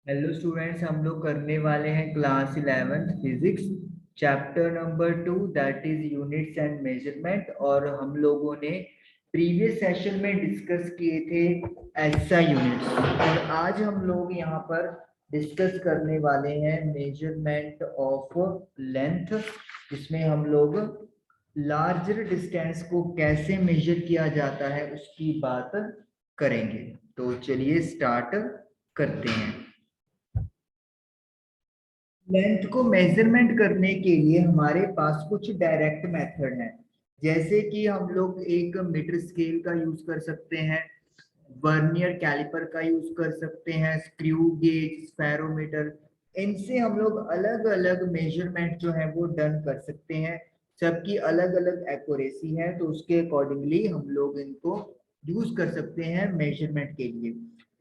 Hello students, हम लोग करने वाले हैं class 11 physics chapter number 2 that is units and measurement. और हम लोगों ने प्रीवियस सेशन में डिस्कस किए थे एसआई यूनिट्स, और आज हम लोग यहाँ पर डिस्कस करने वाले हैं मेजरमेंट ऑफ लेंथ, जिसमें हम लोग लार्जर डिस्टेंस को कैसे मेजर किया जाता है उसकी बात करेंगे। तो चलिए स्टार्ट करते हैं। लेंथ को मेजरमेंट करने के लिए हमारे पास कुछ डायरेक्ट मेथड हैं, जैसे कि हम लोग एक मीटर स्केल का यूज कर सकते हैं, वर्नियर कैलिपर का यूज कर सकते हैं, स्क्रू गेज, स्फेरोमीटर। इनसे हम लोग अलग अलग मेजरमेंट जो है वो डन कर सकते हैं। सबकी अलग अलग एक्यूरेसी है, तो उसके अकॉर्डिंगली हम लोग इनको यूज कर सकते हैं मेजरमेंट के लिए।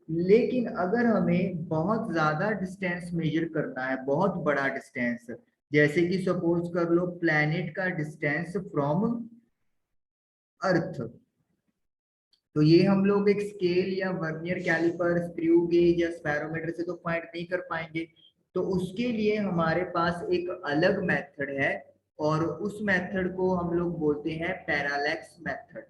लेकिन अगर हमें बहुत ज्यादा डिस्टेंस मेजर करना है, बहुत बड़ा डिस्टेंस, जैसे कि सपोज कर लो प्लैनेट का डिस्टेंस फ्रॉम अर्थ, तो ये हम लोग एक स्केल या वर्नियर कैलिपर, स्क्रू गेज या स्पैरोमीटर से तो फाइंड नहीं कर पाएंगे। तो उसके लिए हमारे पास एक अलग मेथड है, और उस मेथड को हम लोग बोलते हैं पैरालैक्स मेथड।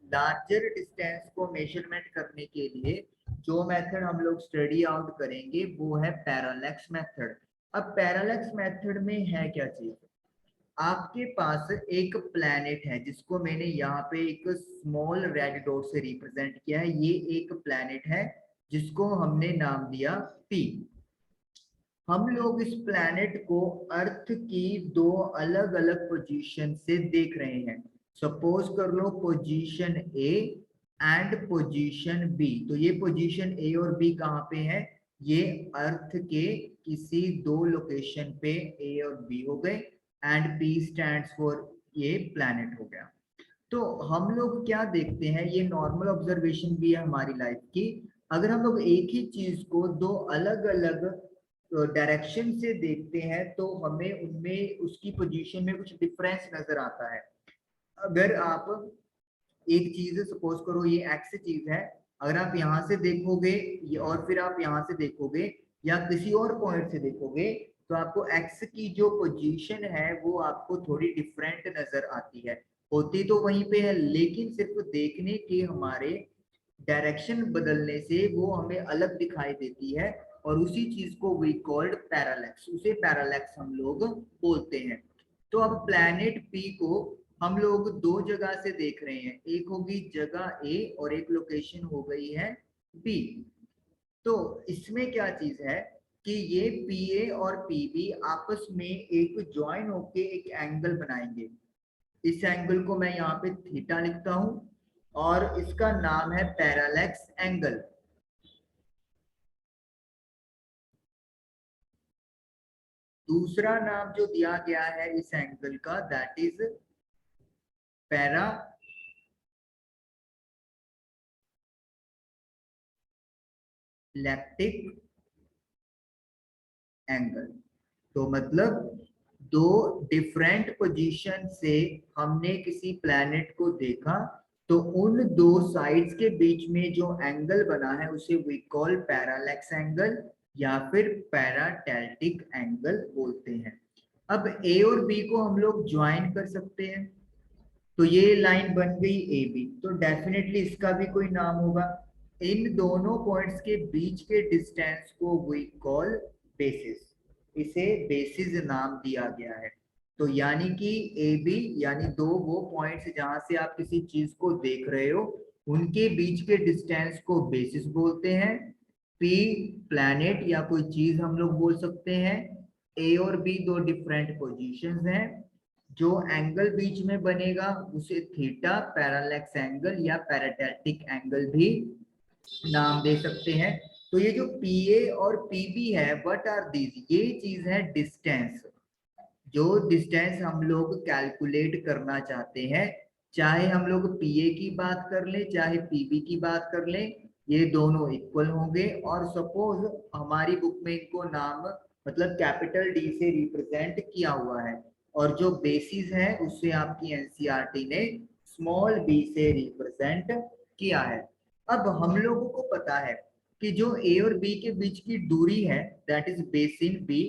लार्जर डिस्टेंस को मेजरमेंट करने के लिए जो मेथड हम लोग स्टडी आउट करेंगे वो है पैरालैक्स मेथड। अब पैरालैक्स मेथड में है क्या चीज, आपके पास एक प्लैनेट है जिसको मैंने यहाँ पे एक स्मॉल रेड डॉट से रिप्रेजेंट किया है। ये एक प्लैनेट है जिसको हमने नाम दिया पी। हम लोग इस प्लैनेट को अर्थ की दो अलग अलग पोजीशन से देख रहे हैं। सपोज कर लो position A and position B. तो ये पोजीशन ए और बी कहाँ पे है, ये अर्थ के किसी दो लोकेशन पे ए और बी हो गए, एंड पी स्टैंड्स फॉर ये प्लैनेट हो गया। तो हम लोग क्या देखते हैं, ये नॉर्मल ऑब्जर्वेशन भी है हमारी लाइफ की। अगर हम लोग एक ही चीज को दो अलग अलग डायरेक्शन से देखते हैं तो हमें उनमें उसकी पोजीशन में कुछ डिफरेंस नजर आता है। अगर आप एक चीज सपोज करो ये एक्स चीज है, अगर आप यहाँ से देखोगे ये और फिर आप यहाँ से देखोगे या किसी और पॉइंट से देखोगे, तो आपको एक्स की जो पोजीशन है वो आपको थोड़ी डिफरेंट नजर आती है। होती तो वहीं पे है, लेकिन सिर्फ देखने के हमारे डायरेक्शन बदलने से वो हमें अलग दिखाई देती है, और उसी चीज को वी कॉल्ड पैरालैक्स, उसे पैरालैक्स हम लोग बोलते हैं। तो अब प्लैनेट पी को हम लोग दो जगह से देख रहे हैं, एक होगी जगह ए और एक लोकेशन हो गई है बी। तो इसमें क्या चीज है कि ये पी ए और पी बी आपस में एक ज्वाइन होके एक एंगल बनाएंगे। इस एंगल को मैं यहाँ पे थीटा लिखता हूं, और इसका नाम है पैरालैक्स एंगल। दूसरा नाम जो दिया गया है इस एंगल का, दैट इज पैरालैक्टिक एंगल। तो मतलब दो डिफरेंट पोजीशन से हमने किसी प्लैनेट को देखा, तो उन दो साइड्स के बीच में जो एंगल बना है उसे वी कॉल पैरालैक्स एंगल या फिर पैराटैल्टिक एंगल बोलते हैं। अब ए और बी को हम लोग ज्वाइन कर सकते हैं, तो ये लाइन बन गई ए बी, तो डेफिनेटली इसका भी कोई नाम होगा। इन दोनों पॉइंट्स के बीच के डिस्टेंस को वी कॉल बेसिस, इसे बेसिस नाम दिया गया है। तो यानी कि ए बी यानी दो वो पॉइंट्स जहां से आप किसी चीज को देख रहे हो, उनके बीच के डिस्टेंस को बेसिस बोलते हैं। पी प्लैनेट या कोई चीज हम लोग बोल सकते हैं। ए और बी दो डिफरेंट पोजीशंस हैं, जो एंगल बीच में बनेगा उसे थीटा पैरालैक्स एंगल या पैराटैल्टिक एंगल भी नाम दे सकते हैं। तो ये जो पीए और पीबी है, व्हाट आर दीज, ये चीज है डिस्टेंस। जो डिस्टेंस हम लोग कैलकुलेट करना चाहते हैं, चाहे हम लोग पीए की बात कर ले चाहे पीबी की बात कर ले, ये दोनों इक्वल होंगे। और सपोज हमारी बुक में इनको नाम मतलब कैपिटल डी से रिप्रेजेंट किया हुआ है, और जो बेसिस है उससे आपकी एनसीईआरटी ने स्मॉल बी से रिप्रेजेंट किया है। अब हम लोगों को पता है कि जो ए और बी के बीच की दूरी है दैट इज बेसिन बी,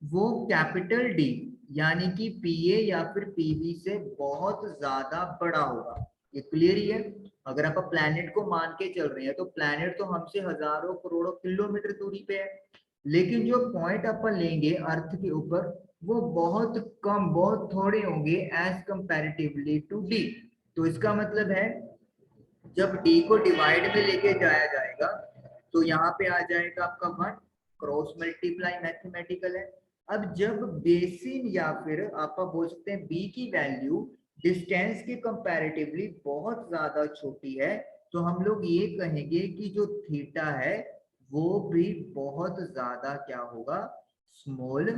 वो कैपिटल डी यानी कि पीए या फिर पीबी से बहुत ज्यादा बड़ा होगा। ये क्लियर ही है। अगर आप प्लैनेट को मान के चल रहे हैं तो प्लैनेट तो हमसे हजारों करोड़ों किलोमीटर दूरी पे है, लेकिन जो पॉइंट अपन लेंगे अर्थ के ऊपर वो बहुत कम, बहुत थोड़े होंगे एज कंपैरेटिवली टू डी। तो इसका मतलब है जब डी को डिवाइड में लेके जाया जाएगा तो यहाँ पे आ जाएगा आपका 1, क्रॉस मल्टीप्लाई मैथमेटिकल है। अब जब बेसिन या फिर आप बोल सकते हैं बी की वैल्यू डिस्टेंस के कंपैरेटिवली बहुत ज्यादा छोटी है, तो हम लोग ये कहेंगे कि जो थीटा है वो भी बहुत ज्यादा क्या होगा, स्मॉल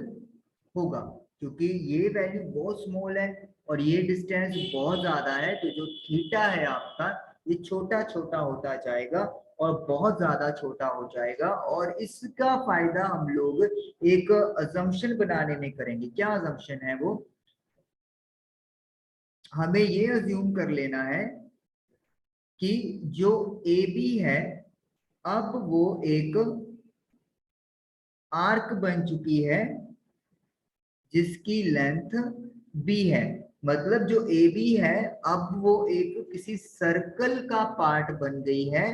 होगा, क्योंकि ये वैल्यू बहुत स्मॉल है और ये डिस्टेंस बहुत ज्यादा है, तो जो थीटा है आपका ये छोटा छोटा होता जाएगा और बहुत ज्यादा छोटा हो जाएगा। और इसका फायदा हम लोग एक अजम्पशन बनाने में करेंगे। क्या अजम्पशन है वो, हमें ये अज्यूम कर लेना है कि जो ए बी है अब वो एक आर्क बन चुकी है जिसकी लेंथ बी है। मतलब जो ए बी है अब वो एक किसी सर्कल का पार्ट बन गई है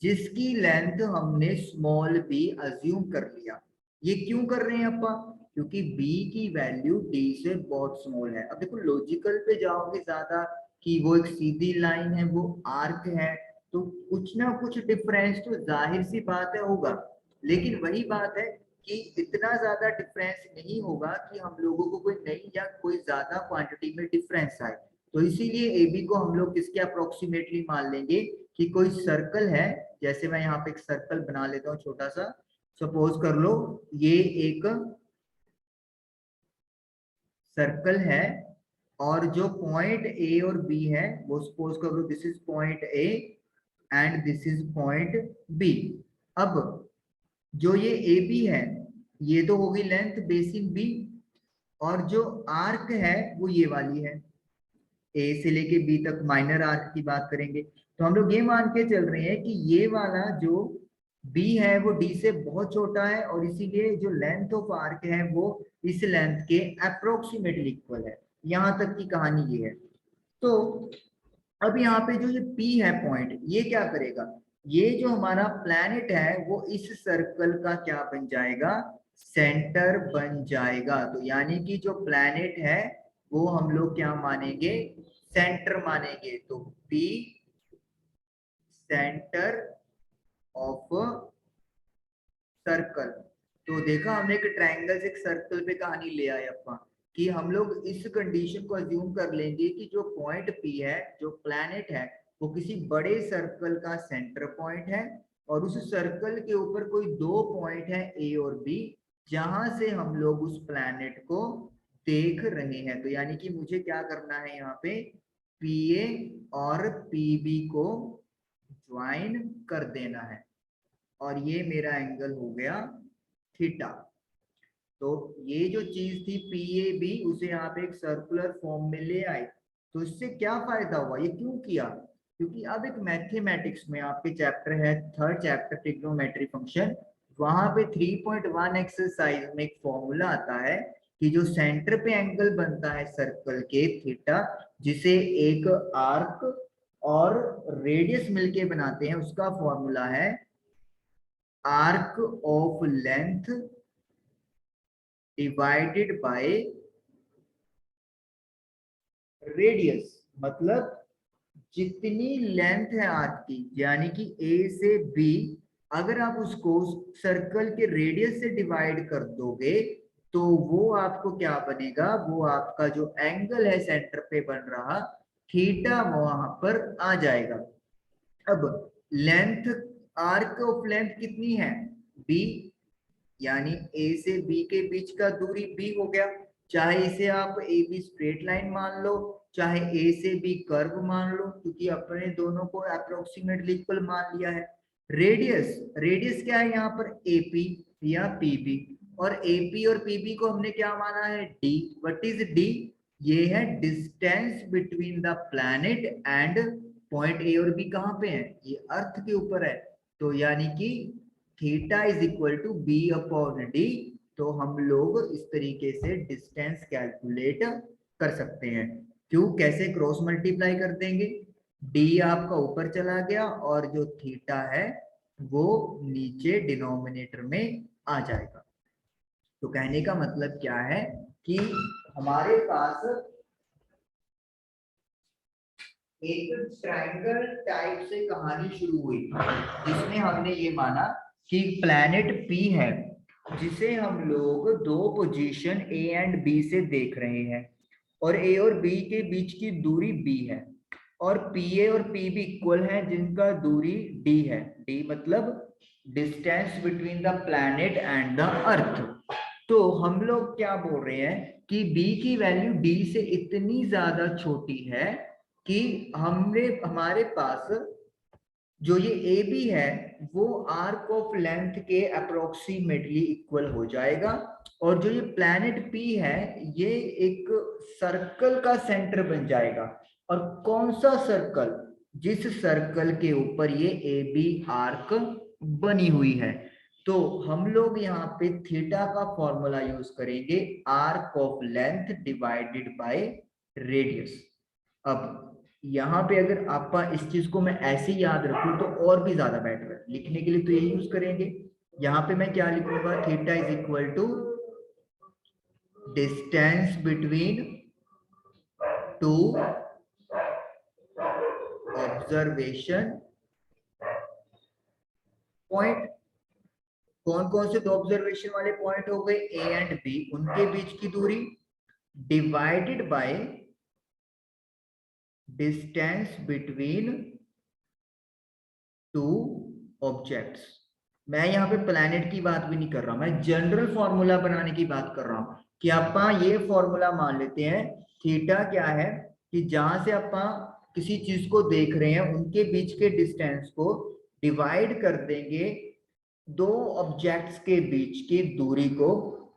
जिसकी लेंथ हमने स्मॉल बी अज्यूम कर लिया। ये क्यों कर रहे हैं अपन, क्योंकि बी की वैल्यू डी से बहुत स्मॉल है। अब देखो लॉजिकल पे जाओगे ज्यादा कि वो एक सीधी लाइन है, वो आर्क है, तो कुछ ना कुछ डिफरेंस तो जाहिर सी बात है होगा, लेकिन वही बात है कि इतना ज्यादा डिफरेंस नहीं होगा कि हम लोगों को कोई नई या कोई ज्यादा क्वांटिटी में डिफरेंस आए। तो इसीलिए ए बी को हम लोग किसके अप्रोक्सीमेटली मान लेंगे कि कोई सर्कल है। जैसे मैं यहाँ पे एक सर्कल बना लेता हूँ छोटा सा, सपोज कर लो ये एक सर्कल है और जो पॉइंट ए और बी है वो सपोज कर लो this is point A and this is point B. अब जो ये ए बी है ये तो होगी लेंथ बेसिन बी, और जो आर्क है वो ये वाली है, ए से लेके बी तक माइनर आर्क की बात करेंगे तो हम लोग ये मान के चल रहे हैं कि ये वाला जो बी है वो डी से बहुत छोटा है और इसीलिए जो लेंथ ऑफ आर्क है वो इस लेंथ के अप्रोक्सीमेटली इक्वल है। यहां तक की कहानी ये है। तो अब यहाँ पे जो ये P है पॉइंट, ये क्या करेगा, ये जो हमारा प्लैनेट है वो इस सर्कल का क्या बन जाएगा, सेंटर बन जाएगा। तो यानी कि जो प्लैनेट है वो हम लोग क्या मानेंगे, सेंटर मानेंगे। तो P सेंटर ऑफ सर्कल। तो देखा हमने एक ट्रायंगल से एक सर्कल पे कहानी ले आए अपन, कि हम लोग इस कंडीशन को अज्यूम कर लेंगे कि जो पॉइंट P है, जो प्लैनेट है, वो किसी बड़े सर्कल का सेंटर पॉइंट है और उस सर्कल के ऊपर कोई दो पॉइंट है A और B जहां से हम लोग उस प्लैनेट को देख रहे हैं। तो यानी कि मुझे क्या करना है, यहाँ पे PA और PB को ज्वाइन कर देना है और ये मेरा एंगल हो गया थीटा। तो ये जो चीज थी पी ए बी उसे आप एक सर्कुलर फॉर्म में ले आए। तो इससे क्या फायदा हुआ, ये क्यों किया, क्योंकि अब एक मैथमेटिक्स में आपके चैप्टर है थर्ड चैप्टर ट्रिग्नोमेट्री फंक्शन, वहां पे 3.1 एक्सरसाइज में एक फॉर्मूला आता है कि जो सेंटर पे एंगल बनता है सर्कल के थीटा, जिसे एक आर्क और रेडियस मिलके बनाते हैं, उसका फॉर्मूला है arc of length divided by radius. मतलब जितनी लेंथ है आर्क की, यानी कि ए से बी, अगर आप उसको सर्कल के रेडियस से डिवाइड कर दोगे तो वो आपको क्या बनेगा, वो आपका जो एंगल है सेंटर पे बन रहा थीटा वहां पर आ जाएगा। अब लेंथ, आर्क ऑफ लेंथ कितनी है, बी, यानी ए से बी के बीच का दूरी बी हो गया। चाहे इसे आप ए बी स्ट्रेट लाइन मान लो, चाहे ए से बी कर्व मान लो, क्योंकि अपने दोनों को अप्रोक्सीमेटली इक्वल मान लिया है। रेडियस, रेडियस क्या है यहाँ पर, एपी या पीबी, और एपी और पीबी को हमने क्या माना है, डी। व्हाट इज डी, ये है distance between the planet and point A और बी। कहाँ पे है, ये अर्थ के ऊपर है। तो यानी कि theta is equal to B upon D, तो हम लोग इस तरीके से डिस्टेंस कैलकुलेट कर सकते हैं। क्यों, कैसे, क्रॉस मल्टीप्लाई कर देंगे, डी आपका ऊपर चला गया और जो थीटा है वो नीचे डिनोमिनेटर में आ जाएगा। तो कहने का मतलब क्या है कि हमारे पास एक ट्रायंगल टाइप से कहानी शुरू हुई जिसमें हमने ये माना कि प्लैनेट पी है जिसे हम लोग दो पोजीशन ए एंड बी से देख रहे हैं, और ए और बी के बीच की दूरी बी है, और पी ए और पी बी इक्वल है जिनका दूरी डी है। डी मतलब distance between the planet and the earth. तो हम लोग क्या बोल रहे हैं कि बी की वैल्यू डी से इतनी ज्यादा छोटी है कि हमारे पास जो ये ए बी है वो आर्क ऑफ लेंथ के अप्रोक्सीमेटली इक्वल हो जाएगा, और जो ये प्लैनेट पी है ये एक सर्कल का सेंटर बन जाएगा। और कौन सा सर्कल, जिस सर्कल के ऊपर ये ए बी आर्क बनी हुई है। तो हम लोग यहाँ पे थीटा का फॉर्मूला यूज करेंगे, arc of length divided by radius. अब यहाँ पे अगर आप इस चीज को मैं ऐसे याद रखूं तो और भी ज्यादा बेटर है, लिखने के लिए तो यही यूज करेंगे। यहाँ पे मैं क्या लिखूंगा, theta is equal to distance between two observation point. कौन कौन से दो ऑब्जर्वेशन वाले पॉइंट हो गए, ए एंड बी, उनके बीच की दूरी, divided by distance between two objects. मैं यहाँ पे प्लैनेट की बात भी नहीं कर रहा, मैं जनरल फॉर्मूला बनाने की बात कर रहा हूं कि आप ये फॉर्मूला मान लेते हैं। थीटा क्या है कि जहां से आप किसी चीज को देख रहे हैं उनके बीच के डिस्टेंस को डिवाइड कर देंगे दो ऑब्जेक्ट्स के बीच की दूरी को,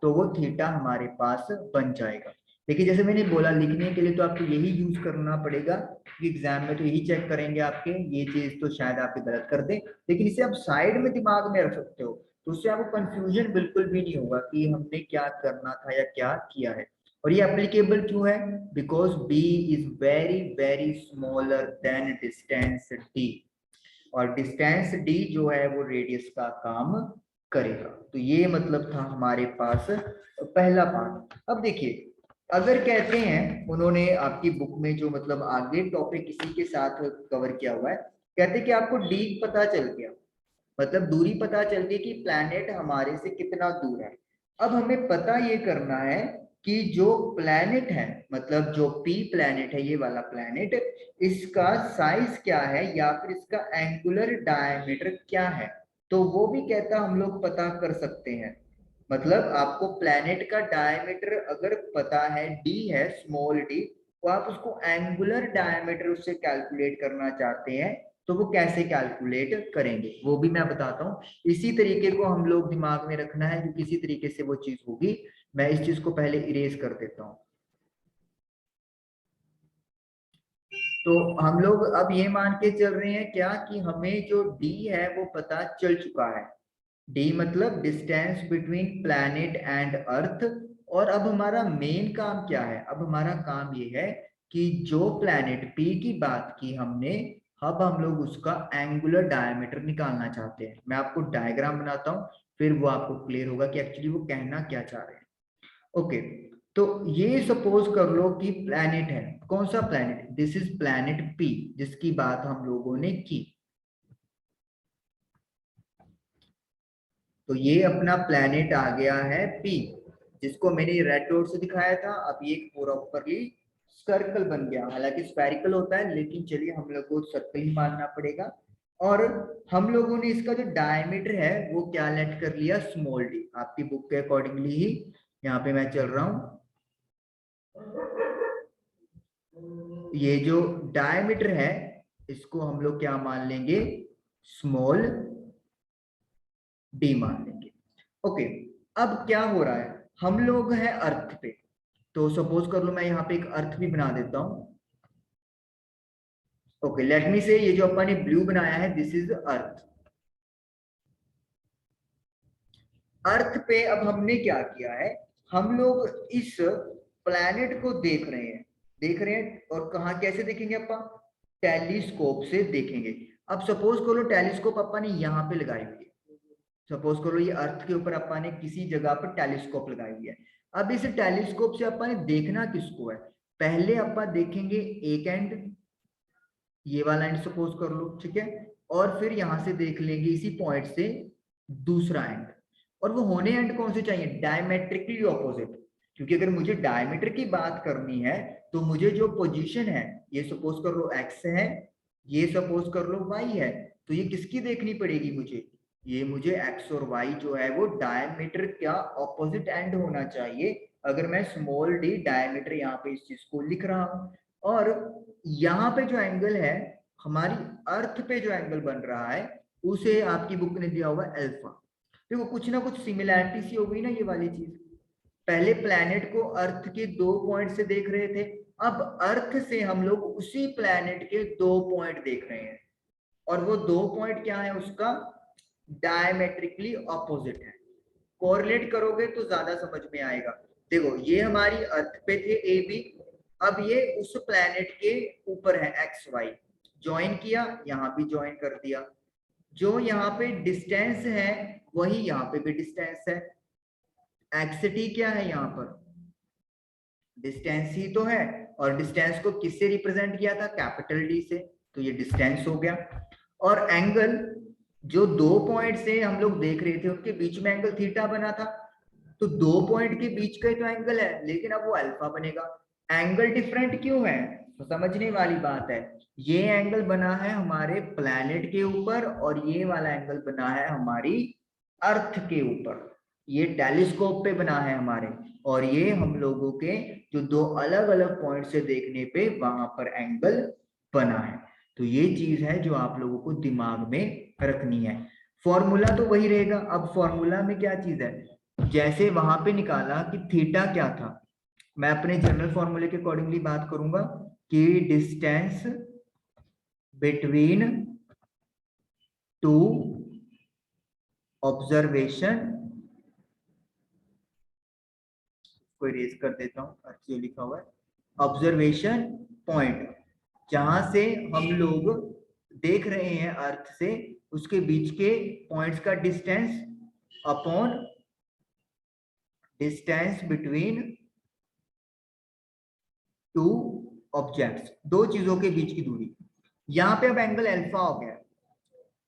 तो वो थीटा हमारे पास बन जाएगा। देखिए जैसे मैंने बोला, लिखने के लिए तो आपको यही यूज करना पड़ेगा कि एग्जाम में तो यही चेक करेंगे आपके, ये चीज तो शायद आपकी गलत कर दे, लेकिन इसे आप साइड में दिमाग में रख सकते हो, तो उससे आपको कंफ्यूजन बिल्कुल भी नहीं होगा कि हमने क्या करना था या क्या किया है। और ये एप्लीकेबल क्यों है, because B is very very smaller than distance D, और डिस्टेंस डी जो है वो रेडियस का काम करेगा। तो ये मतलब था हमारे पास पहला पार्ट। अब देखिए, अगर कहते हैं उन्होंने आपकी बुक में जो मतलब आगे टॉपिक इसी के साथ कवर किया हुआ है, कहते हैं कि आपको डी पता चल गया, मतलब दूरी पता चल गई कि प्लैनेट हमारे से कितना दूर है। अब हमें पता ये करना है कि जो प्लैनेट है, मतलब जो पी प्लैनेट है, ये वाला प्लैनेट, इसका साइज क्या है या फिर इसका एंगुलर डायमीटर क्या है। तो वो भी कहता हम लोग पता कर सकते हैं। मतलब आपको प्लैनेट का डायमीटर अगर पता है, डी है, स्मॉल डी, तो आप उसको एंगुलर डायमीटर उससे कैलकुलेट करना चाहते हैं, तो वो कैसे कैलकुलेट करेंगे वो भी मैं बताता हूँ। इसी तरीके को हम लोग दिमाग में रखना है कि किसी तरीके से वो चीज होगी। मैं इस चीज को पहले इरेज कर देता हूँ। तो हम लोग अब ये मान के चल रहे हैं क्या कि हमें जो डी है वो पता चल चुका है। डी मतलब distance between planet and earth. और अब हमारा मेन काम क्या है, अब हमारा काम ये है कि जो प्लैनेट पी की बात की हमने, अब हम लोग उसका एंगुलर डायमीटर निकालना चाहते हैं। मैं आपको डायग्राम बनाता हूँ, फिर वो आपको क्लियर होगा कि एक्चुअली वो कहना क्या चाह रहे हैं। ओके, तो ये सपोज कर लो कि प्लैनेट है, कौन सा planet, this is planet P जिसकी बात हम लोगों ने की। तो ये अपना प्लैनेट आ गया है पी, जिसको मैंने रेड डॉट से दिखाया था। अब ये एक पूरा ऊपरली सर्कल बन गया, हालांकि स्फेरिकल होता है लेकिन चलिए हम लोग को सर्कल ही मानना पड़ेगा। और हम लोगों ने इसका जो डायमीटर है वो क्या लेट कर लिया, स्मॉल डी। आपकी बुक के अकॉर्डिंगली ही यहाँ पे मैं चल रहा हूँ। ये जो डायमीटर है इसको हम लोग क्या मान लेंगे, स्मॉल डी मान लेंगे। ओके, अब क्या हो रहा है, हम लोग हैं अर्थ पे, तो सपोज कर लो मैं यहाँ पे एक अर्थ भी बना देता हूँ। ओके, लेट मी से, ये जो अपन ने ब्लू बनाया है दिस इज अर्थ। अर्थ पे अब हमने क्या किया है, हम लोग इस प्लैनेट को देख रहे हैं और कहाँ कैसे देखेंगे अपा, टेलीस्कोप से देखेंगे। अब सपोज करो टेलीस्कोप अपा ने यहाँ पे लगाई हुई है, सपोज करो ये अर्थ के ऊपर अपा ने किसी जगह पर टेलीस्कोप लगाई हुई है। अब इस टेलीस्कोप से अपा ने देखना किसको है, पहले अपा देखेंगे एक एंड, ये वाला एंड सपोज कर लो, ठीक है, और फिर यहां से देख लेंगे इसी पॉइंट से दूसरा एंड, और वो होने एंड कौन से चाहिए, डायमेट्रिकली ऑपोजिट, क्योंकि अगर मुझे डायमीटर की बात करनी है तो मुझे जो पोजीशन है, ये सपोज कर लो एक्स है, ये सपोज कर लो वाई है, तो ये किसकी देखनी पड़ेगी मुझे, ये मुझे एक्स और वाई जो है वो डायमीटर क्या ऑपोजिट एंड होना चाहिए, अगर मैं स्मॉल डी डायमीटर यहाँ पे इस चीज को लिख रहा हूं। और यहाँ पे जो एंगल है, हमारी अर्थ पे जो एंगल बन रहा है उसे आपकी बुक ने दिया हुआ अल्फा। देखो कुछ ना कुछ सिमिलैरिटी सी हो गई ना ये वाली चीज, पहले प्लैनेट को अर्थ के 2 पॉइंट से देख रहे थे, अब अर्थ से हम लोग उसी प्लैनेट के 2 पॉइंट देख रहे हैं, और वो 2 पॉइंट क्या है, उसका डायमेट्रिकली ऑपोजिट है। कोरिलेट करोगे तो ज्यादा समझ में आएगा। देखो ये हमारी अर्थ पे थे ए बी, अब ये उस प्लैनेट के ऊपर है एक्स वाई, ज्वाइन किया, यहां भी ज्वाइन कर दिया, जो यहाँ पे डिस्टेंस है वही यहाँ पे भी डिस्टेंस है, एक्स टी क्या है यहाँ पर, डिस्टेंस ही तो है, और डिस्टेंस को किससे रिप्रेजेंट किया था, कैपिटल डी से, तो ये डिस्टेंस हो गया। और एंगल जो 2 पॉइंट से हम लोग देख रहे थे उनके बीच में एंगल थीटा बना था, तो 2 पॉइंट के बीच का ही तो एंगल है, लेकिन अब वो अल्फा बनेगा। एंगल डिफरेंट क्यों है, तो समझने वाली बात है, ये एंगल बना है हमारे प्लैनेट के ऊपर और ये वाला एंगल बना है हमारी अर्थ के ऊपर, ये टेलीस्कोप पे बना है हमारे, और ये हम लोगों के जो 2 अलग अलग पॉइंट से देखने पे वहां पर एंगल बना है। तो ये चीज है जो आप लोगों को दिमाग में रखनी है। फॉर्मूला तो वही रहेगा, अब फॉर्मूला में क्या चीज है, जैसे वहां पे निकाला कि थीटा क्या था, मैं अपने जनरल फॉर्मूले के अकॉर्डिंगली बात करूंगा कि डिस्टेंस बिटवीन टू ऑब्जर्वेशन, को इरेज कर देता हूं, जो लिखा हुआ है ऑब्जर्वेशन पॉइंट, जहां से हम लोग देख रहे हैं अर्थ से, उसके बीच के पॉइंट्स का distance upon distance between two objects, 2 चीजों के बीच की दूरी। यहां पे अब एंगल अल्फा हो गया,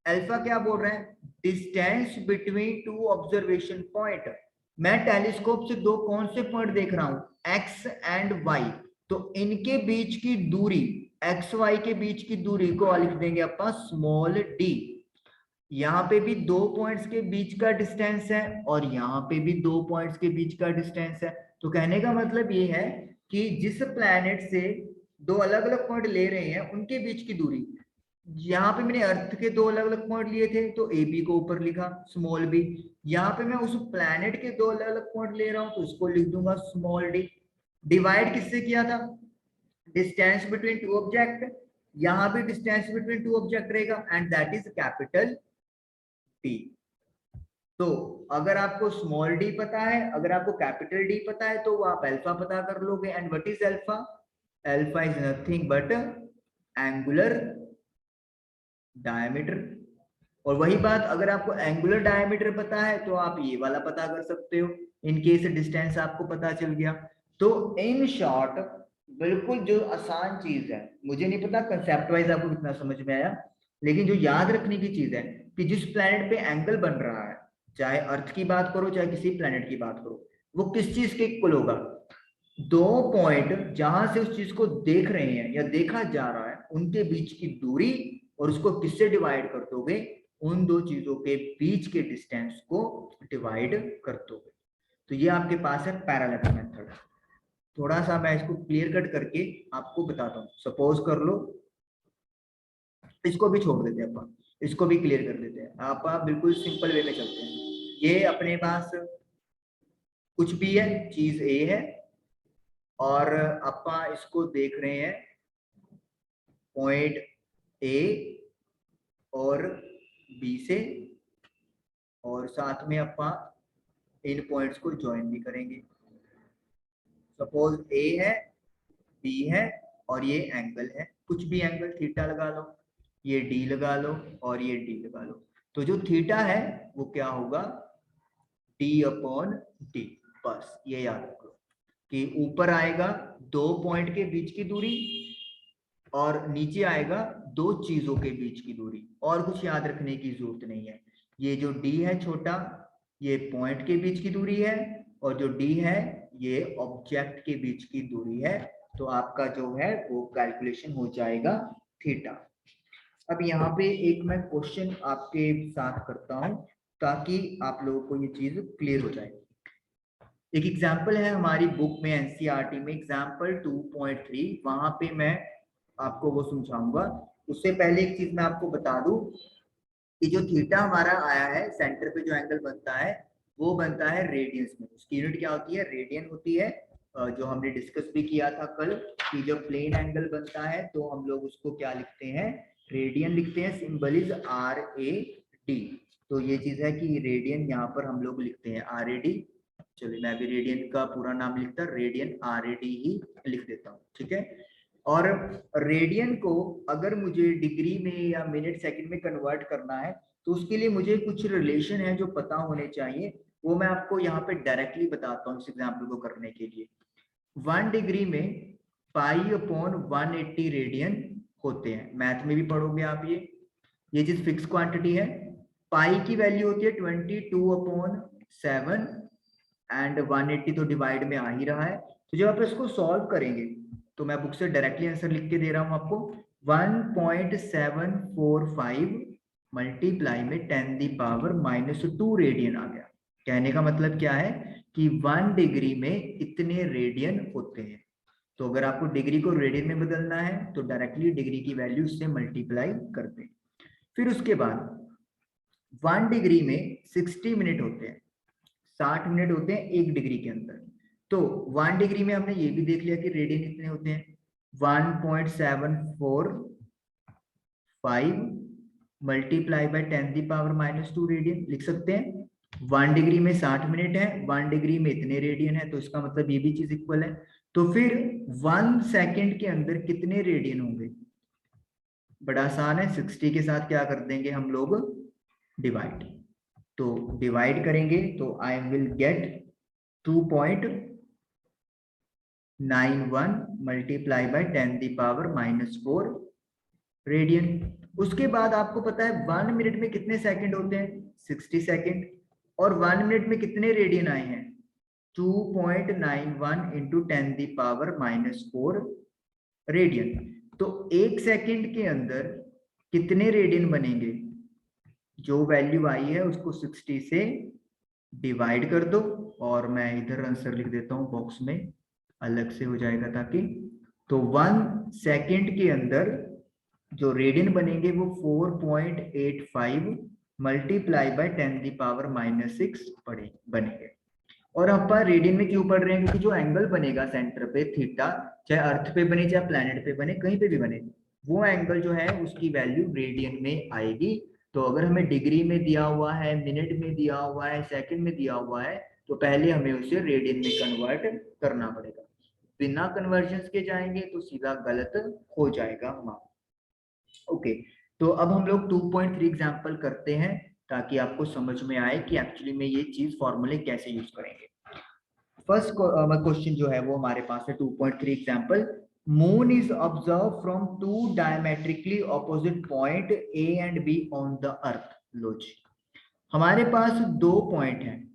अल्फा क्या बोल रहे हैं, distance between two observation point, मैं टेलीस्कोप से 2 कौन से पॉइंट देख रहा हूं, एक्स एंड वाई, तो इनके बीच की दूरी, एक्स वाई के बीच की दूरी को लिख देंगे अपन स्मॉल डी। यहाँ पे भी 2 पॉइंट्स के बीच का डिस्टेंस है और यहाँ पे भी 2 पॉइंट्स के बीच का डिस्टेंस है, तो कहने का मतलब ये है कि जिस प्लैनेट से 2 अलग अलग पॉइंट ले रहे हैं उनके बीच की दूरी, यहाँ पे मैंने अर्थ के 2 अलग अलग पॉइंट लिए थे तो ए बी को ऊपर लिखा स्मॉल बी, यहाँ पे मैं उस प्लैनेट के 2 अलग अलग पॉइंट ले रहा हूँ तो इसको लिख दूंगा स्मॉल डी। डिवाइड किससे किया था, डिस्टेंस बिटवीन 2 ऑब्जेक्ट, यहाँ भी डिस्टेंस बिटवीन 2 ऑब्जेक्ट रहेगा and that is capital T. तो अगर आपको स्मॉल डी पता है, अगर आपको कैपिटल डी पता है, तो वो आप अल्फा पता कर लोगे, and what is alpha, alpha is nothing but angular diameter. और वही बात अगर आपको एंगुलर डायमीटर पता है तो आप ये वाला पता कर सकते हो, इन केस डिस्टेंस आपको पता चल गया। तो इन शॉर्ट बिल्कुल जो आसान चीज है, मुझे नहीं पता कंसेप्ट वाइज आपको कितना समझ में आया, लेकिन जो याद रखने की चीज है कि जिस प्लेनेट पे एंगल बन रहा है, चाहे अर्थ की बात करो चाहे किसी प्लेनेट की बात करो, वो किस चीज के इक्वल होगा, 2 पॉइंट जहां से उस चीज को देख रहे हैं या देखा जा रहा है उनके बीच की दूरी, और उसको किससे डिवाइड कर दोगे, उन 2 चीजों के बीच के डिस्टेंस को डिवाइड कर दोगे। तो ये आपके पास है पैरेलल मेथड। थोड़ा सा मैं इसको क्लियर कट करके आपको बताता हूँ, सपोज कर लो, इसको भी छोड़ देते हैं अपन, इसको भी क्लियर कर देते हैं, आप बिल्कुल सिंपल वे में चलते हैं। ये अपने पास कुछ भी है, चीज ए है और अपा इसको देख रहे हैं पॉइंट ए और बी से, और साथ में अपा इन पॉइंट्स को ज्वाइन भी करेंगे। सपोज ए है, बी है और ये एंगल है, कुछ भी एंगल, थीटा लगा लो, ये डी लगा लो और ये डी लगा लो। तो जो थीटा है वो क्या होगा, डी अपॉन डी। बस ये याद रखो कि ऊपर आएगा दो पॉइंट के बीच की दूरी और नीचे आएगा दो चीजों के बीच की दूरी, और कुछ याद रखने की जरूरत नहीं है। ये जो डी है छोटा, ये पॉइंट के बीच की दूरी है, और जो डी है ये ऑब्जेक्ट के बीच की दूरी है। तो आपका जो है वो कैलकुलेशन हो जाएगा थीटा। अब यहाँ पे एक मैं क्वेश्चन आपके साथ करता हूं ताकि आप लोगों को ये चीज क्लियर हो जाए। एक एग्जाम्पल है हमारी बुक में, एनसीईआरटी में एग्जाम्पल 2.3, वहां पे मैं आपको वो समझाऊंगा। उससे पहले एक चीज मैं आपको बता दूं कि जो थीटा हमारा आया है सेंटर पे जो एंगल बनता है वो बनता है रेडियंस में। उसकी यूनिट क्या होती है, रेडियन होती है। जो हमने डिस्कस भी किया था कल कि जब प्लेन एंगल बनता है तो हम लोग उसको क्या लिखते हैं, रेडियन लिखते हैं। Symbol is RAD। तो ये चीज है कि रेडियन यहाँ पर हम लोग लिखते हैं RAD। चलिए मैं भी रेडियन का पूरा नाम लिखता, रेडियन RAD ही लिख देता हूँ, ठीक है। और रेडियन को अगर मुझे डिग्री में या मिनट सेकंड में कन्वर्ट करना है तो उसके लिए मुझे कुछ रिलेशन है जो पता होने चाहिए, वो मैं आपको यहाँ पे डायरेक्टली बताता हूँ इस एग्जाम्पल को करने के लिए। 1 डिग्री में पाई अपॉन 180 रेडियन होते हैं, मैथ में भी पढ़ोगे आप। ये चीज फिक्स क्वांटिटी है। पाई की वैल्यू होती है 22/7 एंड 180 तो डिवाइड में आ ही रहा है। तो जब आप इसको सॉल्व करेंगे तो मैं बुक से डायरेक्टली आंसर लिख के दे रहा हूं आपको, 1.745 मल्टीप्लाई में 10⁻⁻² रेडियन आ गया। कहने का मतलब क्या है कि 1 डिग्री में इतने रेडियन होते हैं। तो अगर आपको डिग्री को रेडियन में बदलना है तो डायरेक्टली डिग्री की वैल्यू से मल्टीप्लाई कर दें। फिर उसके बाद 1 डिग्री में 60 मिनट होते हैं, 60 मिनट होते हैं 1 डिग्री के अंदर। तो 1 डिग्री में हमने ये भी देख लिया कि रेडियन कितने होते हैं, 1.745 मल्टीप्लाई बाय 10⁻⁻² रेडियन लिख सकते हैं। 1 डिग्री में 60 मिनट है, 1 डिग्री में इतने रेडियन है, तो इसका मतलब ये भी चीज इक्वल है। तो फिर 1 सेकेंड के अंदर कितने रेडियन होंगे, बड़ा आसान है, 60 के साथ क्या कर देंगे हम लोग, डिवाइड। तो डिवाइड करेंगे तो I will get 2.91 multiply by 10⁻⁻4 radian. उसके बाद आपको पता है 1 मिनट में कितने सेकंड होते हैं, 60 सेकंड, और 1 मिनट में कितने रेडियन आए हैं, 2.91 इंटू 10⁻⁻4 रेडियन। तो 1 सेकंड के अंदर कितने रेडियन बनेंगे, जो वैल्यू आई है उसको 60 से डिवाइड कर दो, और मैं इधर आंसर लिख देता हूं बॉक्स में, अलग से हो जाएगा ताकि। तो 1 सेकंड के अंदर जो रेडियन बनेंगे वो 4.85 मल्टीप्लाई बाय 10⁻⁻6 बनेंगे। और अपन रेडियन में क्यों पढ़ रहे हैं, क्योंकि जो एंगल बनेगा सेंटर पे थीटा, चाहे अर्थ पे बने चाहे प्लैनेट पे बने, कहीं पे भी बने, वो एंगल जो है उसकी वैल्यू रेडियन में आएगी। तो अगर हमें डिग्री में दिया हुआ है, मिनट में दिया हुआ है, सेकंड में दिया हुआ है, तो पहले हमें उसे रेडियन में कन्वर्ट करना पड़ेगा। बिना कन्वर्जन के जाएंगे तो सीधा गलत हो जाएगा हमारा। ओके, तो अब हम लोग 2.3 एग्जाम्पल करते हैं ताकि आपको समझ में आए कि एक्चुअली में ये चीज फॉर्मूले कैसे यूज करेंगे। फर्स्ट क्वेश्चन जो है वो हमारे पास है 2.3 example. Moon is observe from 2 diametrically opposite point A and B on the earth. लो जी, हमारे पास दो पॉइंट हैं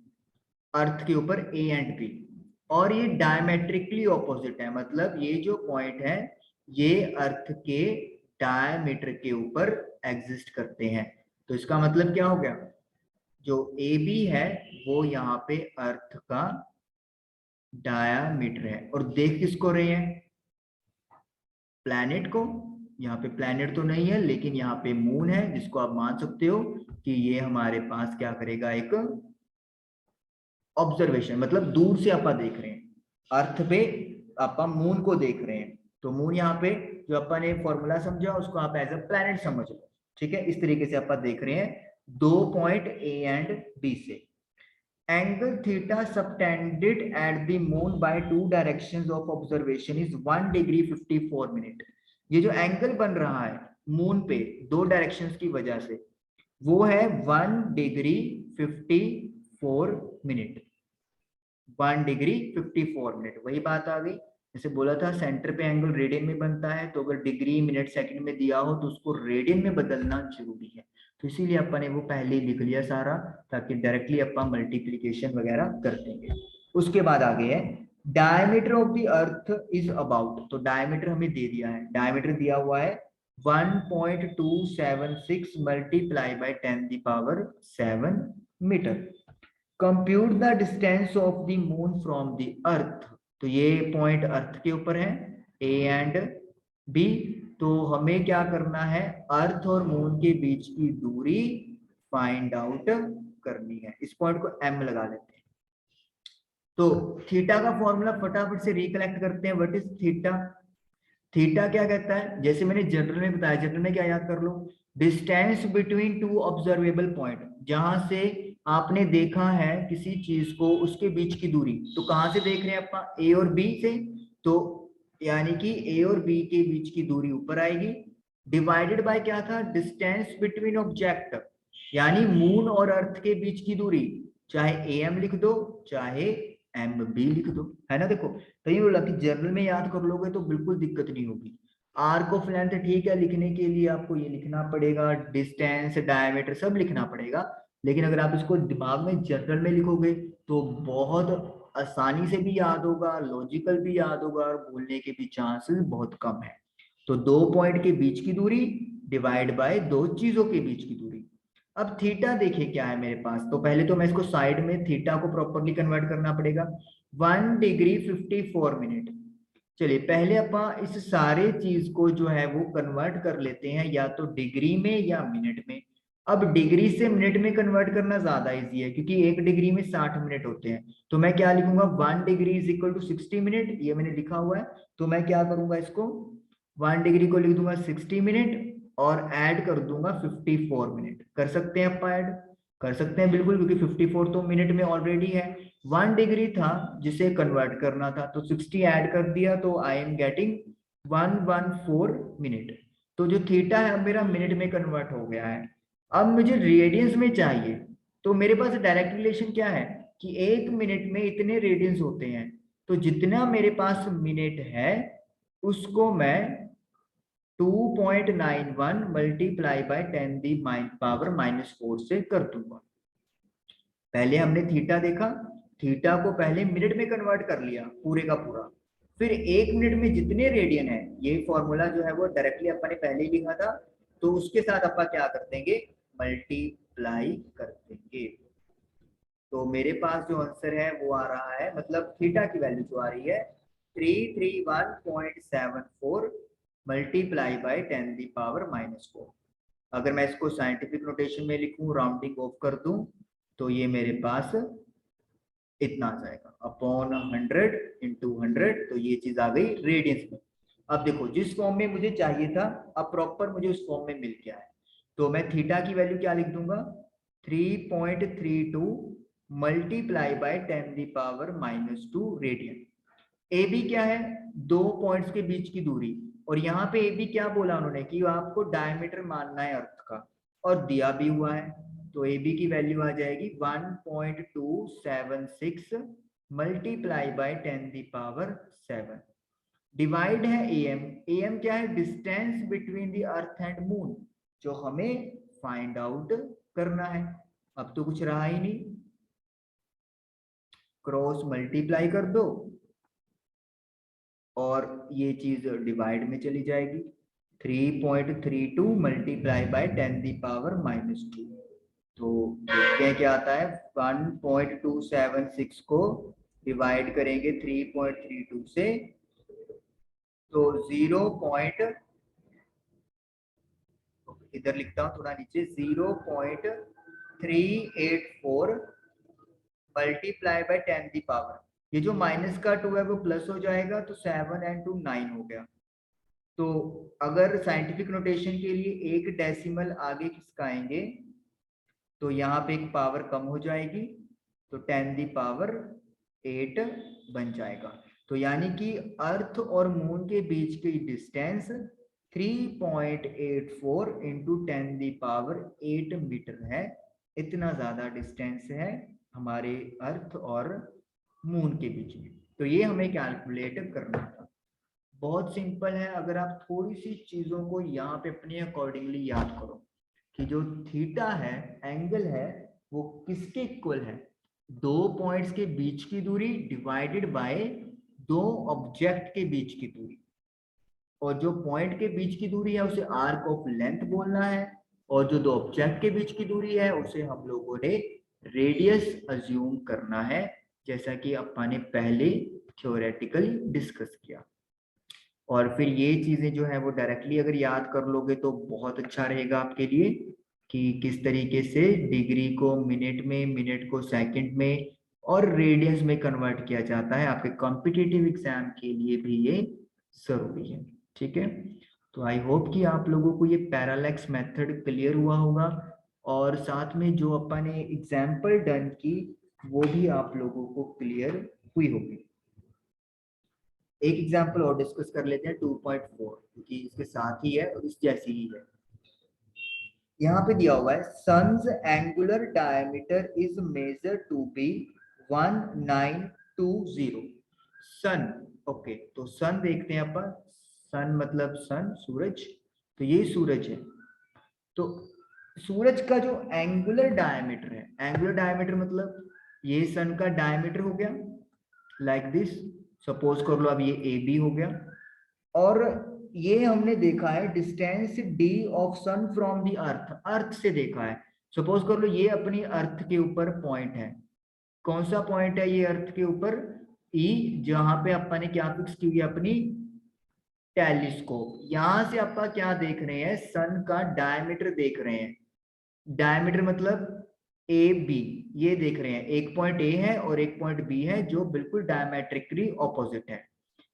अर्थ के ऊपर ए एंड बी, और ये डायमेट्रिकली ऑपोजिट है, मतलब ये जो पॉइंट है ये अर्थ के डायमीटर के ऊपर एग्जिस्ट करते हैं। तो इसका मतलब क्या हो गया, जो ए बी है वो यहाँ पे अर्थ का डायामीटर है, और देख किसको रहे हैं, प्लैनेट को। यहाँ पे प्लैनेट तो नहीं है लेकिन यहाँ पे मून है, जिसको आप मान सकते हो कि ये हमारे पास क्या करेगा, एक ऑब्जर्वेशन, मतलब दूर से आप देख रहे हैं अर्थ पे, आप मून को देख रहे हैं। तो मून यहाँ पे जो अपन ने फॉर्मूला समझा उसको आप एज अ प्लैनेट समझ लो, ठीक है। इस तरीके से आप देख रहे हैं 2 पॉइंट ए एंड बी से। Angle theta subtended at the moon by 2 directions of observation is 1 degree 54 minute. ये जो एंगल बन रहा है मून पे 2 डायरेक्शंस की वजह से, वो है 1 डिग्री 54 मिनट। 1 डिग्री 54 मिनट, वही बात आ गई। जैसे बोला था सेंटर पे एंगल रेडियन में बनता है, तो अगर डिग्री मिनट सेकंड में दिया हो तो उसको रेडियन में बदलना जरूरी है। तो इसीलिए अपन ने वो पहले ही लिख लिया सारा, ताकि डायरेक्टली अपन मल्टीप्लीकेशन वगैरह कर देंगे। उसके बाद आगे है diameter of the earth is about. तो डायमीटर हमें दे दिया है, डायमीटर दिया हुआ है 1.276 multiply by 10⁻⁷ metre. Compute the distance of the moon from the earth. तो ये पॉइंट अर्थ के ऊपर है ए एंड बी। तो हमें क्या करना है, अर्थ और मून के बीच की दूरी फाइंड आउट करनी है। इस पॉइंट को एम लगा लेते हैं। तो थीटा का फॉर्मूला फटाफट से रिकलेक्ट करते हैं। What is theta? थीटा क्या कहता है, जैसे मैंने जनरल में बताया, जनरल में क्या याद कर लो, distance between two observable point. जहां से आपने देखा है किसी चीज को, उसके बीच की दूरी। तो कहां से देख रहे हैं आप, ए और बी से, तो यानी कि ए और बी के बीच की दूरी ऊपर आएगी, डिवाइडेड बाय क्या था, डिस्टेंस बिटवीन ऑब्जेक्ट, यानी मून और अर्थ के बीच की दूरी। चाहे ए एम लिख दो, चाहे एम बी लिख दो, है ना। देखो तो ये बोला कि जर्नल में याद कर लोगे तो बिल्कुल दिक्कत नहीं होगी। आर्क ऑफ लेंथ ठीक है, लिखने के लिए आपको ये लिखना पड़ेगा, डिस्टेंस डायमीटर सब लिखना पड़ेगा। लेकिन अगर आप इसको दिमाग में जनरल में लिखोगे तो बहुत आसानी से भी याद होगा, लॉजिकल भी याद होगा, और भूलने के भी चांसेस बहुत कम है। तो 2 पॉइंट के बीच की दूरी डिवाइड बाय 2 चीजों के बीच की दूरी। अब थीटा देखिए क्या है मेरे पास। तो पहले तो मैं इसको साइड में थीटा को प्रॉपरली कन्वर्ट करना पड़ेगा। 1 डिग्री 54 मिनट। चलिए पहले अपन इस सारे चीज को जो है वो कन्वर्ट कर लेते हैं, या तो डिग्री में या मिनट में। अब डिग्री से मिनट में कन्वर्ट करना ज्यादा इजी है, क्योंकि 1 डिग्री में 60 मिनट होते हैं। तो मैं क्या लिखूंगा, 1 degree is equal to 60 minute, ये मैंने लिखा हुआ है। तो मैं क्या करूंगा, इसको 1 डिग्री को लिख दूंगा 60 मिनट, और ऐड कर दूंगा 54 मिनट। कर सकते हैं आप ऐड, कर सकते हैं बिल्कुल, क्योंकि 54 तो मिनट में ऑलरेडी है। 1 डिग्री था जिसे कन्वर्ट करना था, तो 60 ऐड कर दिया, तो आई एम गेटिंग 114 मिनट। तो जो थीटा है अब मेरा मिनट में कन्वर्ट हो गया है। अब मुझे रेडियंस में चाहिए। तो मेरे पास डायरेक्ट रिलेशन क्या है कि 1 मिनट में इतने रेडियंस होते हैं। तो जितना मेरे पास मिनट है उसको मैं 2.91 मल्टीप्लाई बाय 10⁻⁻⁴ से कर दूंगा। पहले हमने थीटा देखा, थीटा को पहले मिनट में कन्वर्ट कर लिया पूरे का पूरा। फिर 1 मिनट में जितने रेडियन है, ये फॉर्मूला जो है वो डायरेक्टली अपन ने पहले ही लिखा था, तो उसके साथ अपन क्या कर देंगे, मल्टीप्लाई कर देंगे। तो मेरे पास जो आंसर है वो आ रहा है, मतलब थीटा की वैल्यू जो आ रही है 331.74 मल्टीप्लाई बाय 10⁻⁻⁴। अगर मैं इसको साइंटिफिक नोटेशन में लिखूं, राउंडिंग ऑफ कर दूं, तो ये मेरे पास इतना आ जाएगा अपॉन 100 इंटू 100। तो ये चीज आ गई रेडियंस में। अब देखो जिस फॉर्म में मुझे चाहिए था, अब प्रॉपर मुझे उस फॉर्म में मिल गया है। तो मैं थीटा की वैल्यू क्या लिख दूंगा, 3.32 multiply by 10⁻⁻² radian. A B क्या है, 2 पॉइंट्स के बीच की दूरी। और यहाँ पे ए बी क्या बोला उन्होंने कि आपको डायमीटर मानना है अर्थ का, और दिया भी हुआ है। तो ए बी की वैल्यू आ जाएगी 1.276 मल्टीप्लाई बाय 10⁻⁷। डिवाइड है ए एम। ए एम क्या है, distance between the earth and moon, जो हमें फाइंड आउट करना है। अब तो कुछ रहा ही नहीं, क्रॉस मल्टीप्लाई कर दो और ये चीज डिवाइड में चली जाएगी। 3.32 मल्टीप्लाई बाय 10⁻⁻²। तो देखते हैं क्या आता है। 1.276 को डिवाइड करेंगे 3.32 से, तो 0. इधर लिखता हूं थोड़ा नीचे, 0.384 मल्टीप्लाई बाय 10⁻। ये जो माइनस का 2 है वो प्लस हो जाएगा, तो 7 and 2 9 हो गया। तो अगर साइंटिफिक नोटेशन के लिए एक डेसिमल आगे खिसकाएंगे तो यहाँ पे एक पावर कम हो जाएगी, तो 10⁸ बन जाएगा। तो यानी कि अर्थ और मून के बीच की डिस्टेंस 3.84 इंटू 10⁸ मीटर है। इतना ज्यादा डिस्टेंस है हमारे अर्थ और मून के बीच में। तो ये हमें कैलकुलेट करना था। बहुत सिंपल है। अगर आप थोड़ी सी चीजों को यहाँ पे अपने अकॉर्डिंगली याद करो कि जो थीटा है, एंगल है, वो किसके इक्वल है? दो पॉइंट्स के बीच की दूरी डिवाइडेड बाय दो ऑब्जेक्ट के बीच की दूरी। और जो पॉइंट के बीच की दूरी है उसे आर्क ऑफ लेंथ बोलना है, और जो दो ऑब्जेक्ट के बीच की दूरी है उसे हम लोगों ने रेडियस अज्यूम करना है, जैसा कि अपन ने पहले थ्योरेटिकली डिस्कस किया। और फिर ये चीजें जो है वो डायरेक्टली अगर याद कर लोगे तो बहुत अच्छा रहेगा आपके लिए कि किस तरीके से डिग्री को मिनट में, मिनट को सेकंड में और रेडियंस में कन्वर्ट किया जाता है। आपके कॉम्पिटिटिव एग्जाम के लिए भी ये जरूरी है। ठीक है, तो आई होप कि आप लोगों को ये पैरालेक्स मेथड क्लियर हुआ होगा, और साथ में जो अपन ने एग्जाम्पल डन की वो भी आप लोगों को क्लियर हुई होगी। एक एग्जाम्पल और डिस्कस कर लेते हैं 2.4, क्योंकि इसके साथ ही है और इस जैसी ही है। यहाँ पे दिया हुआ है sun's angular diameter is measure to be 1920। Sun, okay, तो सन देखते हैं अपन। सन मतलब सन, सूरज। तो ये सूरज है। तो सूरज का जो एंगुलर डायमीटर है, एंगुलर डायमीटर मतलब ये सन का डायमीटर हो गया लाइक दिस। सपोज कर लो अब ये ए बी हो गया, और ये हमने देखा है distance D of sun from the earth, earth से देखा है। सपोज कर लो ये अपनी अर्थ के ऊपर पॉइंट है। कौन सा पॉइंट है ये अर्थ के ऊपर? ई, जहां पे अपन ने क्या फिक्स की हुई है? अपनी टेलीस्कोप। यहां से अपन क्या देख रहे हैं? सन का डायमीटर देख रहे हैं। डायमीटर मतलब ए बी, ये देख रहे हैं। एक पॉइंट ए है और एक पॉइंट बी है जो बिल्कुल डायमेट्रिकली ऑपोजिट है।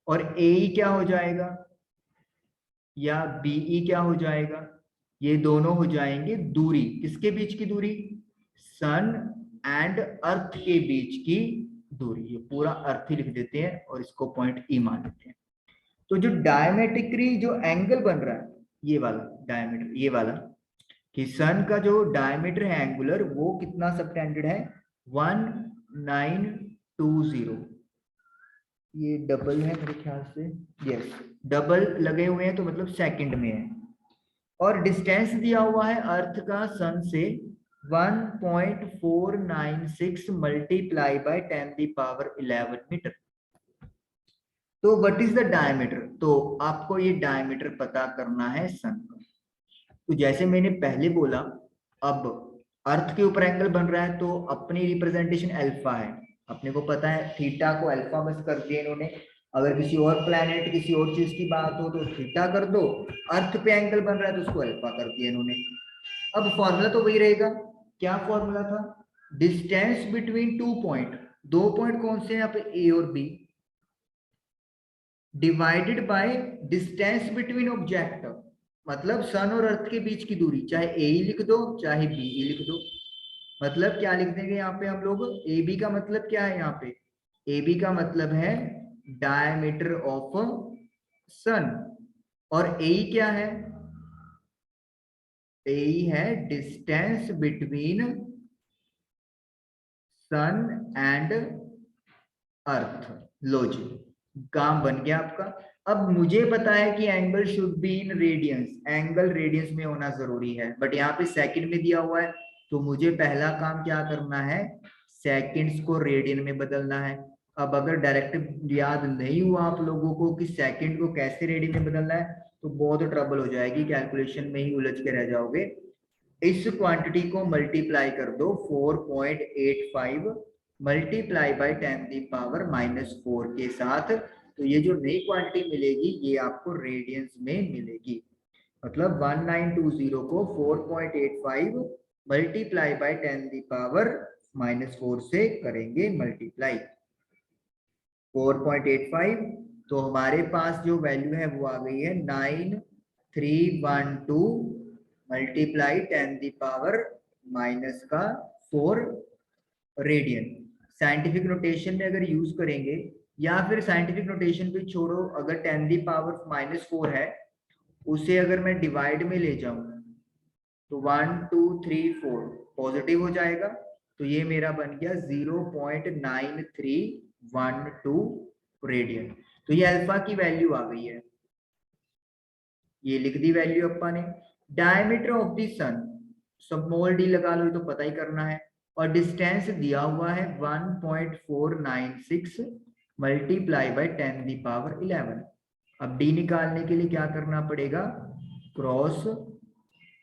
और ए क्या हो जाएगा या बीई क्या हो जाएगा? ये दोनों हो जाएंगे दूरी। किसके बीच की दूरी? सन एंड अर्थ के बीच की दूरी। ये पूरा अर्थ ही लिख देते हैं और इसको पॉइंट ई मान लेते हैं। तो जो डायमेट्रिकली जो एंगल बन रहा है, ये वाला डायमीटर, ये वाला, कि सन का जो डायमीटर है एंगुलर, वो कितना सबटेंडेड है? 1920। ये डबल है मेरे ख्याल से, यस, डबल लगे हुए हैं तो मतलब सेकंड में है। और डिस्टेंस दिया हुआ है अर्थ का सन से 1.496 मल्टीप्लाई बाय 10⁻11 मीटर। तो व्हाट इज द डायमीटर? तो आपको ये डायमीटर पता करना है सन का। तो जैसे मैंने पहले बोला, अब अर्थ के ऊपर एंगल बन रहा है तो अपनी रिप्रेजेंटेशन अल्फा है। अपने को पता है थीटा को अल्फा बस कर दिया इन्होंने। अगर किसी और प्लैनेट, किसी और चीज की बात हो तो थीटा कर दो। अर्थ पे एंगल बन रहा है तो उसको अल्फा कर दिया इन्होंने। अब फॉर्मूला तो वही रहेगा। क्या फॉर्मूला था? डिस्टेंस बिटवीन टू पॉइंट, दो पॉइंट कौन से हैं यहाँ पे? ए और B, divided by distance between object, मतलब सन और अर्थ के बीच की दूरी। चाहे ए ही लिख दो चाहे बी ही लिख दो। मतलब क्या लिख देंगे यहाँ पे हम लोग? ए बी का मतलब क्या है यहाँ पे? ए बी का मतलब है डायमीटर ऑफ सन। और ए क्या है? ए है distance between sun and earth. लो जी, काम बन गया आपका। अब मुझे पता है कि angle should be in radians, angle radians में होना जरूरी है, बट यहाँ पे सेकंड में दिया हुआ है। तो मुझे पहला काम क्या करना है? सेकंड्स को रेडियन में बदलना है। अब अगर डायरेक्ट याद नहीं हुआ आप लोगों को कि सेकंड को कैसे रेडियन में बदलना है, तो बहुत ट्रबल हो जाएगी, कैलकुलेशन में ही उलझ के रह जाओगे। इस क्वांटिटी को मल्टीप्लाई कर दो 4.85 मल्टीप्लाई बाय 10⁻⁻4 के साथ। तो ये जो नई क्वांटिटी मिलेगी ये आपको रेडियंस में मिलेगी। मतलब 1920 को 4.85 मल्टीप्लाई बाय 10⁻⁻4 से करेंगे मल्टीप्लाई। 4.85, तो हमारे पास जो वैल्यू है वो आ गई है 9312 मल्टीप्लाई 10⁻⁻4 रेडियन। साइंटिफिक नोटेशन में अगर यूज करेंगे, या फिर साइंटिफिक नोटेशन पे छोड़ो, अगर 10⁻⁻⁴ है, उसे अगर मैं डिवाइड में ले जाऊं तो 1 2 3 4 पॉजिटिव हो जाएगा, तो ये मेरा बन गया 0.9312 रेडियन। तो ये अल्फा की वैल्यू आ गई है, ये लिख दी वैल्यू अपा ने। Diameter of the sun, small D लगा लो, ये तो पता ही करना है, और डिस्टेंस दिया हुआ है 1.496 मल्टीप्लाई बाय 10⁻11। अब डी निकालने के लिए क्या करना पड़ेगा, क्रॉस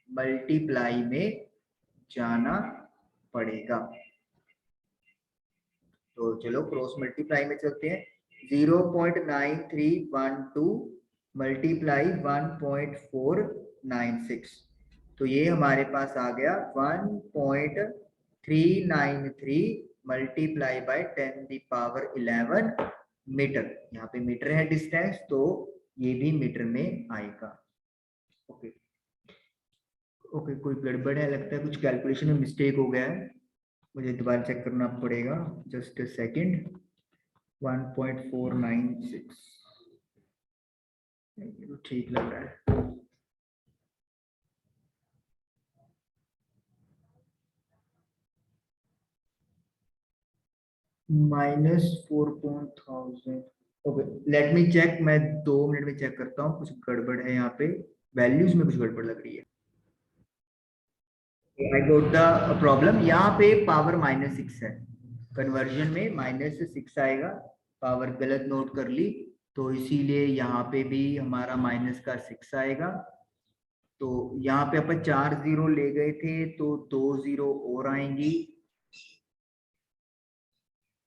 मल्टीप्लाई में जाना पड़ेगा। तो चलो क्रॉस मल्टीप्लाई में चलते हैं। 0.9312 मल्टीप्लाई 1.496, तो ये हमारे पास आ गया 1.393 मल्टीप्लाई बाय 10⁻11 मीटर। यहाँ पे मीटर है डिस्टेंस, तो ये भी मीटर में आएगा। ओके ओके, कोई गड़बड़ है, लगता है कुछ कैलकुलेशन में मिस्टेक हो गया है, मुझे दोबारा चेक करना पड़ेगा, जस्ट अ सेकंड। 1.496 ठीक लग रहा है। -4,000। ओके, लेट मी चेक, मैं 2 मिनट में चेक करता हूँ, कुछ गड़बड़ है यहाँ पे, वैल्यूज में कुछ गड़बड़ लग रही है। आई गॉट द प्रॉब्लम, यहाँ पे पावर -6 है, कन्वर्जन में -6 आएगा, पावर गलत नोट कर ली, तो इसीलिए यहाँ पे भी हमारा -6 आएगा। तो यहाँ पे अपन 4 0 ले गए थे, तो 2 0 और आएंगी,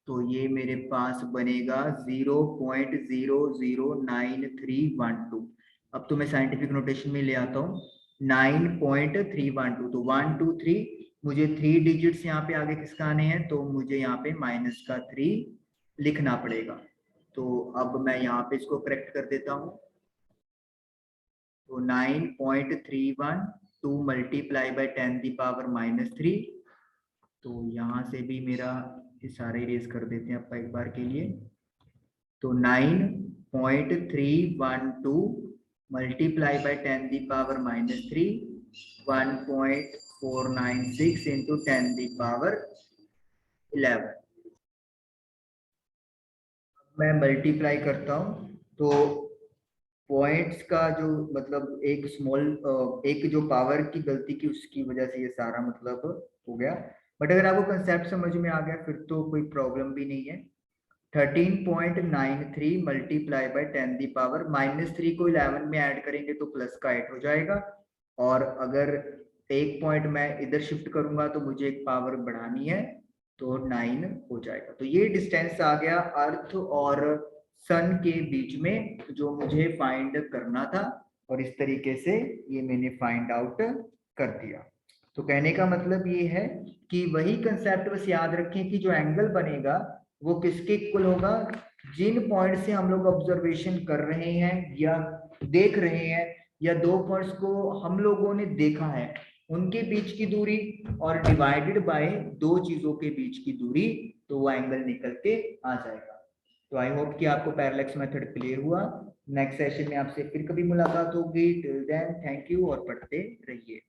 तो ये मेरे पास बनेगा 0.0091312। अब तो मैं साइंटिफिक नोटेशन में ले आता हूँ 9.312, तो 1 2 3, मुझे 3 डिजिट्स यहाँ पे आगे किसका आने हैं, तो मुझे यहाँ पे -3 लिखना पड़ेगा। तो अब मैं यहाँ पे इसको करेक्ट कर देता हूँ, तो 9.312 मल्टीप्लाई बाय 10⁻⁻3, तो यहाँ से भी मेरा ये सारे इरेज कर देते हैं आप एक बार के लिए, तो 9.312 मल्टीप्लाई बाय 10⁻⁻3, 1.496 इंटू 10⁻11। मैं मल्टीप्लाई करता हूँ, तो पॉइंट्स का जो मतलब एक स्मॉल, एक जो पावर की गलती की उसकी वजह से ये सारा मतलब हो गया, बट अगर आपको कंसेप्ट समझ में आ गया फिर तो कोई प्रॉब्लम भी नहीं है। 13.93 मल्टीप्लाई बाय 10⁻−3 को 11 में ऐड करेंगे तो प्लस का 8 हो जाएगा, और अगर एक पॉइंट मैं इधर शिफ्ट करूंगा तो मुझे एक पावर बढ़ानी है, तो 9 हो जाएगा। तो ये डिस्टेंस आ गया अर्थ और सन के बीच में जो मुझे फाइंड करना था, और इस तरीके से ये मैंने फाइंड आउट कर दिया। तो कहने का मतलब ये है कि वही कंसेप्ट बस याद रखें कि जो एंगल बनेगा वो किसके इक्वल होगा, जिन पॉइंट से हम लोग ऑब्जर्वेशन कर रहे हैं या देख रहे हैं, या दो पॉइंट्स को हम लोगों ने देखा है उनके बीच की दूरी, और डिवाइडेड बाय दो चीजों के बीच की दूरी, तो वो एंगल निकल के आ जाएगा। तो आई होप कि आपको पैरेलैक्स मेथड क्लियर हुआ। नेक्स्ट सेशन में आपसे फिर कभी मुलाकात होगी, टिल देन थैंक यू और पढ़ते रहिए।